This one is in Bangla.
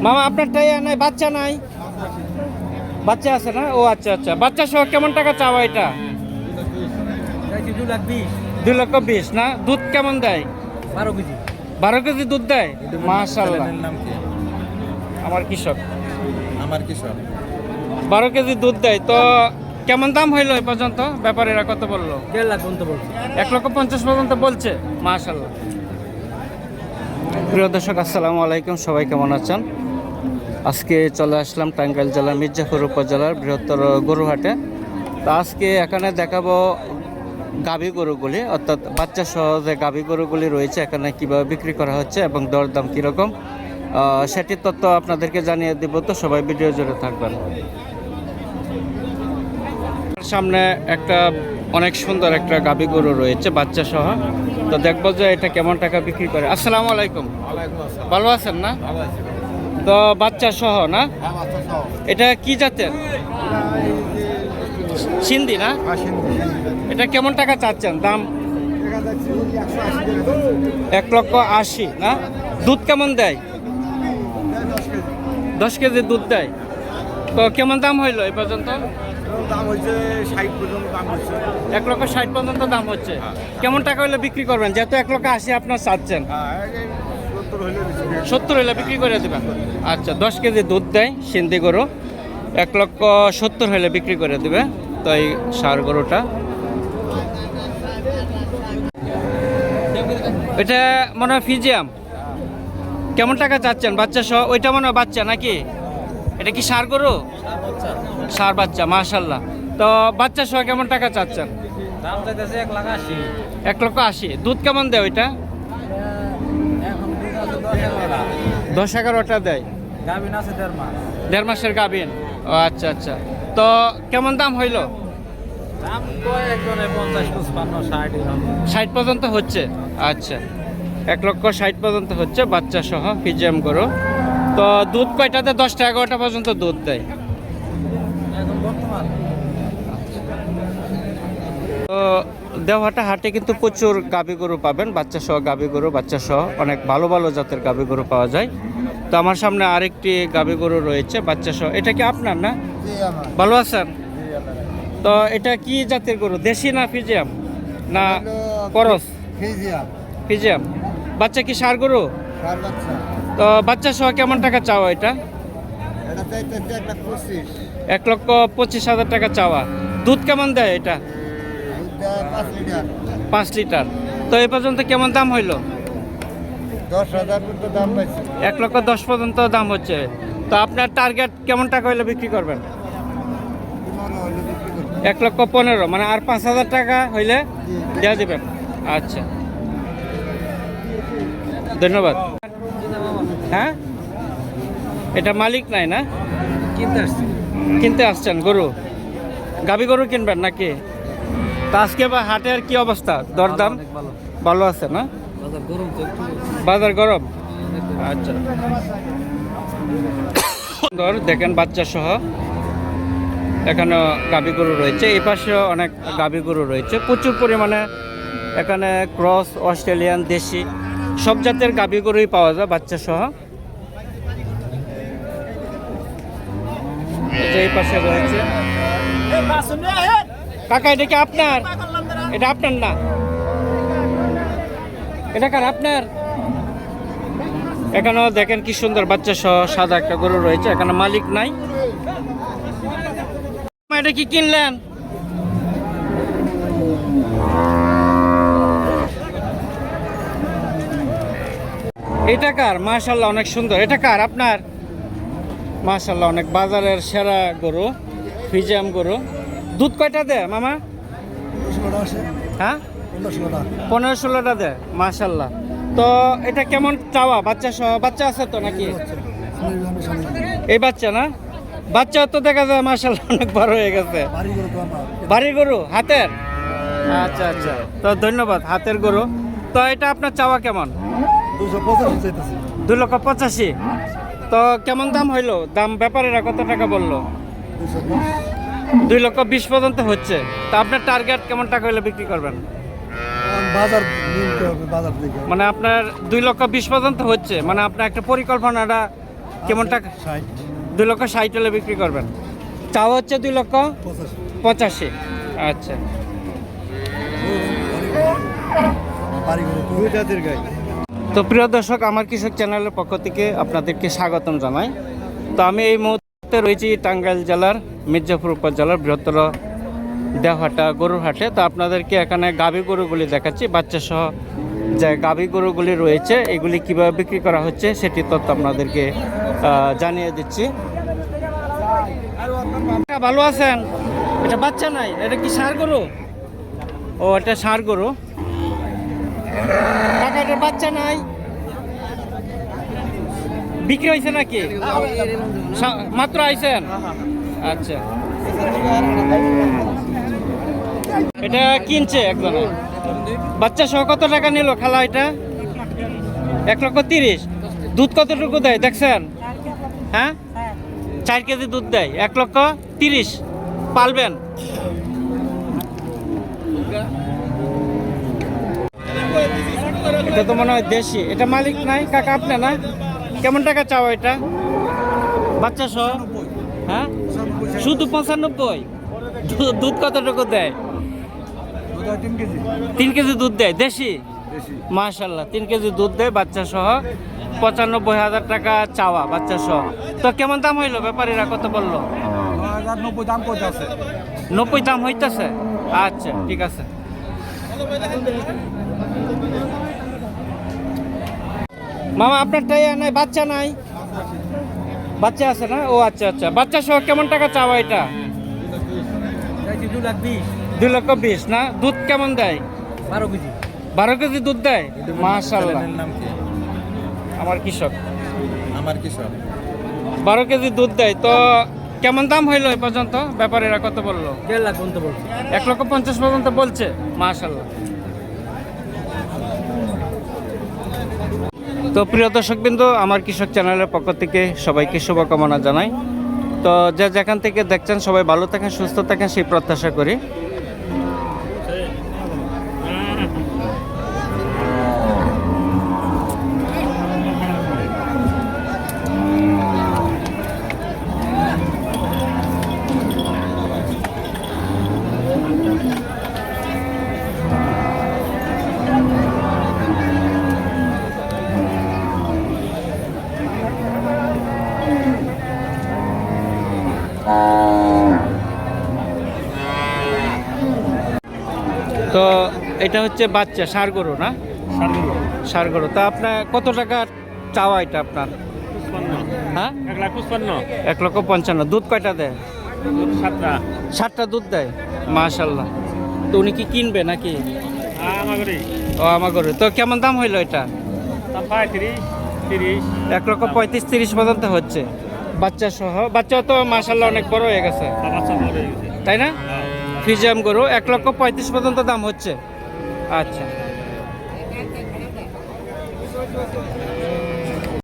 মামা আপনারটাই নাই, বাচ্চা নাই? বাচ্চা আছে না? ও আচ্ছা আচ্ছা, বাচ্চা সহ কেমন টাকা চাওয়া এটা? 2,20,000 না? দুধ কেমন দেয়? 12 কেজি। 12 কেজি দুধ দেয়, মাশাআল্লাহ। আমার কৃষক 12 কেজি দুধ দেয়। তো কেমন দাম হইলো এ পর্যন্ত? ব্যাপারীরা কত বললো? 1.5 লাখ পর্যন্ত বলছে। 1,50,000 পর্যন্ত বলছে, মাশাআল্লাহ। প্রিয় দর্শক, আসসালামু আলাইকুম, সবাই কেমন আছেন? আজকে চলে আসলাম টাঙ্গাইল জেলার মির্জাপুর উপজেলার বৃহত্তর গরুহাটে। তো আজকে এখানে দেখাবো গাভী গরুগুলি, অর্থাৎ বাচ্চা সহ যে গাভী গরুগুলি রয়েছে এখানে কীভাবে বিক্রি করা হচ্ছে এবং দরদাম কীরকম সেটির তথ্য আপনাদেরকে জানিয়ে দেব। তো সবাই ভিডিও জুড়ে থাকবেন। সামনে একটা অনেক সুন্দর একটা গাভী গরু রয়েছে বাচ্চা সহ। তো দেখবো যে এটা কেমন টাকা বিক্রি করে। আসসালামু আলাইকুম, ভালো আছেন না? তো বাচ্চা সহ না? এটা কি জাতের? সিন্ধি না? এটা কেমন টাকা চাচ্ছেন দাম? 1,80,000 না? দুধ কেমন দেয়? 10 কেজি দুধ দেয়। তো কেমন দাম হইলো এই পর্যন্ত? দাম হচ্ছে 60 পর্যন্ত দাম হচ্ছে। 1,60,000 পর্যন্ত দাম হচ্ছে। কেমন টাকা হইলে বিক্রি করবেন? যেহেতু 1,80,000 আপনার চাচ্ছেন, 70 হইলে বিক্রি করে দেবেন। আচ্ছা, 10 কেজি দুধ দেয় সিন্ধি গরু, 1,70,000 হইলে বিক্রি করে দেবে। তো এই ষাঁড় গরুটা, এটা মনে হয় ফিজিয়াম। কেমন টাকা চাচ্ছেন বাচ্চা সহ? ওইটা মনে হয় বাচ্চা নাকি? এটা কি ষাঁড় গরু? ষাঁড় বাচ্চা, মাশাআল্লাহ। তো বাচ্চা সহ কেমন টাকা চাচ্ছেন? দাম চাইতেছে 1,80,000। 1,80,000। দুধ কেমন দেয় ওইটা? এখন দুধ আছে 10-11টা। 10-11টা দেয়। গাভিন আছে 1.5 মাস। 1.5 মাসের গাভিন। ও আচ্ছা আচ্ছা। তো কেমন দাম হইলো? দাম তো একজনে 50, 55, 60 এরকম। 60 পর্যন্ত হচ্ছে। আচ্ছা, 1,60,000 পর্যন্ত হচ্ছে বাচ্চা সহ ফিজিয়াম গরু। তো দুধ কয়টাতে? 10টা-11টা পর্যন্ত দুধ দেয়। এখন বর্তমান তো দেওহাটা হাটে কিন্তু প্রচুর গাভী গরু পাবেন, বাচ্চা সহ গাভী গরু, বাচ্চা সহ অনেক ভালো ভালো জাতের গাভী গরু পাওয়া যায়। তো আমার সামনে আরেকটি গাভী গরু রয়েছে বাচ্চা সহ। এটা কি আপনার না? ভালো আছেন? তো এটা কি জাতের গরু? দেশি না ফিজিয়াম না করস? ফিজিয়াম। বাচ্চা কি ষাঁড় গরু? তো বাচ্চা সহ কেমন টাকা চাওয়া এটা? 1,25,000 টাকা চাওয়া। দুধ কেমন দেয় এটা? 5 লিটার। তো এই পর্যন্ত কেমন দাম হইলো? 10,000 পর্যন্ত দাম পাইছে। 1,10,000 পর্যন্ত দাম হচ্ছে। তো আপনার টার্গেট কেমন টাকা হইলে বিক্রি করবেন? 1,15,000, মানে আর 5,000 টাকা হইলে দেওয়া দেবেন। আচ্ছা, ধন্যবাদ। হ্যাঁ, এটা মালিক নাই না? কিনতে আসছেন গরু? গাভী গরু কিনবেন নাকি? তা আজকে বা হাটের কি অবস্থা, দরদাম? ভালো আছে না? বাজার গরম। আচ্ছা, সুন্দর দেখেন বাচ্চা সহ এখানে গাভী গরু রয়েছে। এই পাশেও অনেক গাভী গরু রয়েছে প্রচুর পরিমাণে। এখানে ক্রস, অস্ট্রেলিয়ান, দেশি সব জাতের গাভী গরুই পাওয়া যায় বাচ্চা সহ। এই পাশে রয়েছে। কাকা, এটা কি আপনার? এটা আপনার না? এটা কার? আপনার? এখানেও দেখেন কি সুন্দর বাচ্চা সহ সাদা একটা গরু রয়েছে, এখানে মালিক নাই। এটা কি কিনলেন? এটা কার? মাশাআল্লাহ, অনেক সুন্দর। এটা কার? আপনার? মাশাআল্লাহ, অনেক বাজারের সেরা গরু, ফিজিয়াম গরু। দুধ কয়টা দেয় মামা? হ্যাঁ, 15-16টা দেয়, মাশাআল্লাহ। তো এটা কেমন চাওয়া বাচ্চা সহ? বাচ্চা আছে তো নাকি? এই বাচ্চা না? বাচ্চা তো দেখা যায় মাশাআল্লাহ অনেক বড় হয়ে গেছে। বাড়ি গরু হাতের? আচ্ছা আচ্ছা, তো ধন্যবাদ। হাতের গরু। তো এটা আপনার চাওয়া কেমন? 2,85,000। তো কেমন দাম হইলো? দাম ব্যাপারীরা কত টাকা বললো? 2,20,000 পর্যন্ত হচ্ছে। তা আপনার টার্গেট কেমন টাকা হইলে বিক্রি করবেন? মানে আপনার 2,20,000 পর্যন্ত হচ্ছে, মানে আপনার একটা পরিকল্পনাটা কেমন টাকা? 2,60,000 হলে বিক্রি করবেন। চাওয়া হচ্ছে 2,85,000। আচ্ছা, তো প্রিয় দর্শক, আমার কৃষক চ্যানেলের পক্ষ থেকে আপনাদেরকে স্বাগতম জানাই। তো আমি এই মুহূর্তে রয়েছি টাঙ্গাইল জেলার মির্জাপুর উপজেলার বৃহত্তর দেওহাটা গরুর হাটে। তো আপনাদেরকে এখানে গাভী গরুগুলি দেখাচ্ছি, বাচ্চা সহ যে গাভী গরুগুলি রয়েছে এগুলি কিভাবে বিক্রি করা হচ্ছে সেটি তথ্য আপনাদেরকে জানিয়ে দিচ্ছি। ভালো আছেন? এটা বাচ্চা নাই, এটা কি ষাঁড় গরু? ও, এটা ষাঁড় গরু। টাকা, এটার বাচ্চা নাই, বিক্রি হয়েছে নাকি? মাত্র আইছেন? আচ্ছা, এটা কিনছে একজনে। বাচ্চা সহ কত টাকা নিল খালা এটা? 1,30,000। দুধ কতটুকু দেয় দেখছেন? হ্যাঁ, 4 কেজি দুধ দেয়। 1,30,000 পালবেন? এটা তো মনে হয় দেশি। এটা মালিক নাই কাকা, আপনি না? কেমন টাকা চাও এটা বাচ্চা সহ? হ্যাঁ, শুধু 95? দুধ কতটুকু দেয়? 3 কেজি দুধ দেয়। দেশি? মাশাআল্লাহ, 3 কেজি দুধ দেয় বাচ্চা সহ। 95,000 টাকা চাওয়া বাচ্চা সহ। তো কেমন দাম হইলো? ব্যাপারীরা কত বললো? 90 দাম কইতাছে। 90 দাম হইতেছে? আচ্ছা, ঠিক আছে। মামা, আপনারটাই নাই, বাচ্চা নাই? বাচ্চা আছে না? ও আচ্ছা আচ্ছা, বাচ্চা সহ কেমন টাকা চাওয়া এটা? 2,20,000 না? দুধ কেমন দেয়? 12 কেজি। 12 কেজি দুধ দেয়? মাশাআল্লাহ, নাম কি? আমার কৃষক। আমার কৃষক। 12 কেজি দুধ দেয়। তো কেমন দাম হইলো এ পর্যন্ত? ব্যাপারীরা কত বললো? 1.5 লাখ পর্যন্ত বলছে। 1,50,000 পর্যন্ত বলছে। মাশাআল্লাহ। তো প্রিয় দর্শকবৃন্দ, আমার কৃষক চ্যানেলের পক্ষ থেকে সবাইকে শুভকামনা জানাই। তো যে যেখান থেকে দেখছেন সবাই ভালো থাকেন, সুস্থ থাকেন, সেই প্রত্যাশা করি। তো এটা হচ্ছে বাচ্চা ষাঁড় গরু না? ষাঁড় গরু। তা আপনার কত টাকা চাওয়া এটা আপনার? হ্যাঁ, 1,55,000। দুধ কয়টা দেয়? 7টা দুধ দেয়। মাশাআল্লাহ। তো উনি কি কিনবে নাকি? ও, আমার গরু। তো কেমন দাম হইলো এটা? 1,35,000-30 পর্যন্ত হচ্ছে বাচ্চা সহ। বাচ্চা তো মাশাআল্লাহ অনেক বড় হয়ে গেছে, তাই না? ফিজিয়াম গরু 1,35,000 পর্যন্ত দাম হচ্ছে। আচ্ছা,